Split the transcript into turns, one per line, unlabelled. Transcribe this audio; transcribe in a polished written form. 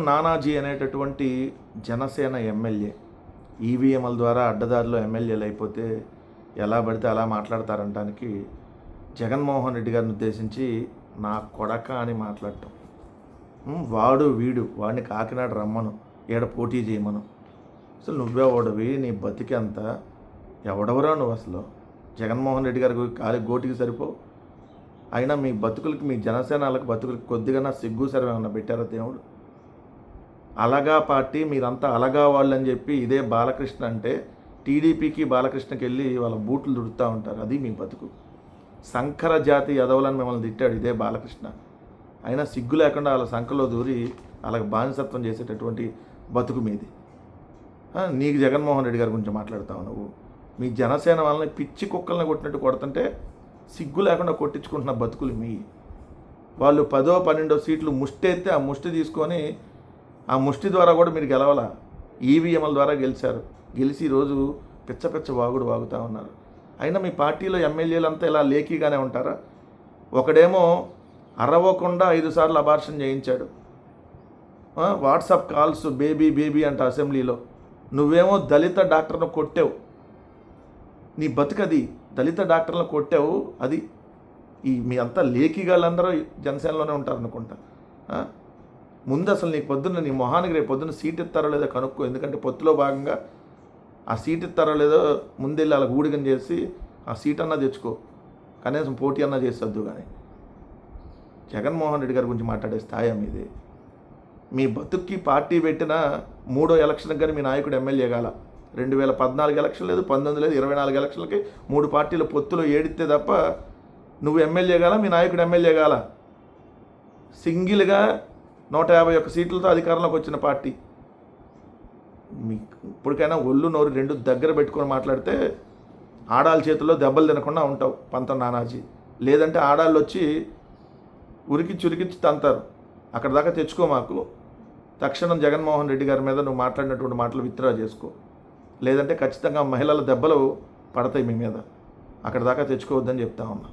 నానాజీ అనేటటువంటి జనసేన ఎమ్మెల్యే ఈవీఎంల ద్వారా అడ్డదారిలో ఎమ్మెల్యేలు అయిపోతే ఎలా పడితే అలా మాట్లాడతారంటానికి జగన్మోహన్ రెడ్డి గారిని ఉద్దేశించి నా కొడక అని మాట్లాడటం. వాడు వీడు వాడిని కాకినాడ రమ్మను, ఈడ పోటీ చేయమను. అసలు నువ్వే ఓడవి, నీ బతికి అంత ఎవడవరా నువ్వు? అసలు జగన్మోహన్ రెడ్డి గారికి కాలి గోటికి సరిపో. అయినా మీ బతుకులకి, మీ జనసేనలకు బతుకులకి కొద్దిగా సిగ్గు సర్వే ఏమన్నా పెట్టారా దేవుడు? అలగా పార్టీ, మీరంతా అలగా వాళ్ళు అని చెప్పి ఇదే బాలకృష్ణ అంటే టీడీపీకి బాలకృష్ణకి వెళ్ళి వాళ్ళ బూట్లు దుడుతూ ఉంటారు. అది మీ బతుకు. సంకర జాతి యదవులని మిమ్మల్ని తిట్టాడు ఇదే బాలకృష్ణ. అయినా సిగ్గు లేకుండా వాళ్ళ సంఖలో దూరి వాళ్ళకి బానిసత్వం చేసేటటువంటి బతుకు మీది. నీకు జగన్మోహన్ రెడ్డి గారి గురించి మాట్లాడతావు నువ్వు. మీ జనసేన వాళ్ళని పిచ్చి కుక్కల్ని కొట్టినట్టు కొడుతుంటే సిగ్గు లేకుండా కొట్టించుకుంటున్న బతుకులు మీ. వాళ్ళు 10, 12 సీట్లు ముష్టి అయితే ఆ ముష్టి తీసుకొని ఆ ముష్టి ద్వారా కూడా మీరు గెలవాల. ఈవీఎంల ద్వారా గెలిచారు. గెలిచి ఈరోజు పిచ్చ పిచ్చ వాగుడు వాగుతూ ఉన్నారు. అయినా మీ పార్టీలో ఎమ్మెల్యేలంతా ఇలా లేకీగానే ఉంటారా? ఒకడేమో అరవకుండా 5 సార్లు అబార్షన్ చేయించాడు. వాట్సాప్ కాల్స్ బేబీ బేబీ అంట అసెంబ్లీలో. నువ్వేమో దళిత డాక్టర్ను కొట్టావు. నీ బతుకది, దళిత డాక్టర్లను కొట్టావు. అది మీ అంతా లేఖిగాళ్ళందరూ జనసేనలోనే ఉంటారు అనుకుంటా. ముందు అసలు నీకు పొద్దున్న నీ మొహానికి రేపు పొద్దున్న సీట్ ఇస్తారో లేదో కనుక్కో. ఎందుకంటే పొత్తులో భాగంగా ఆ సీట్ ఇస్తారో లేదో ముందెళ్ళి అలా ఊడిగం చేసి ఆ సీట్ అన్నా తెచ్చుకో. కనీసం పోటీ అన్నా చేసొద్దు. కానీ జగన్మోహన్ రెడ్డి గారి గురించి మాట్లాడే స్థాయి మీది. మీ బతుక్కి పార్టీ పెట్టిన 3వ ఎలక్షన్కి కానీ మీ నాయకుడు ఎమ్మెల్యే కాల. 2014 ఎలక్షన్ లేదు, 19 లేదు, 24 ఎలక్షన్లకి 3 పార్టీల పొత్తులో ఏడితే తప్ప నువ్వు ఎమ్మెల్యే కాల, మీ నాయకుడు ఎమ్మెల్యే కాల. సింగిల్గా 151 సీట్లతో అధికారంలోకి వచ్చిన పార్టీ. మీకు ఇప్పటికైనా ఒళ్ళు నోరు 2 దగ్గర పెట్టుకొని మాట్లాడితే ఆడాళ్ళ చేతుల్లో దెబ్బలు తినకుండా ఉంటావు పంతం నానాజీ. లేదంటే ఆడాళ్ళు వచ్చి ఉరికిచ్చి తంతారు. అక్కడ దాకా తెచ్చుకో. మాకు తక్షణం జగన్మోహన్ రెడ్డి గారి మీద నువ్వు మాట్లాడినటువంటి మాటలు విత్డ్రా చేసుకో. లేదంటే ఖచ్చితంగా మహిళల దెబ్బలు పడతాయి మీ మీద. అక్కడ దాకా తెచ్చుకోవద్దని చెప్తా ఉన్నా.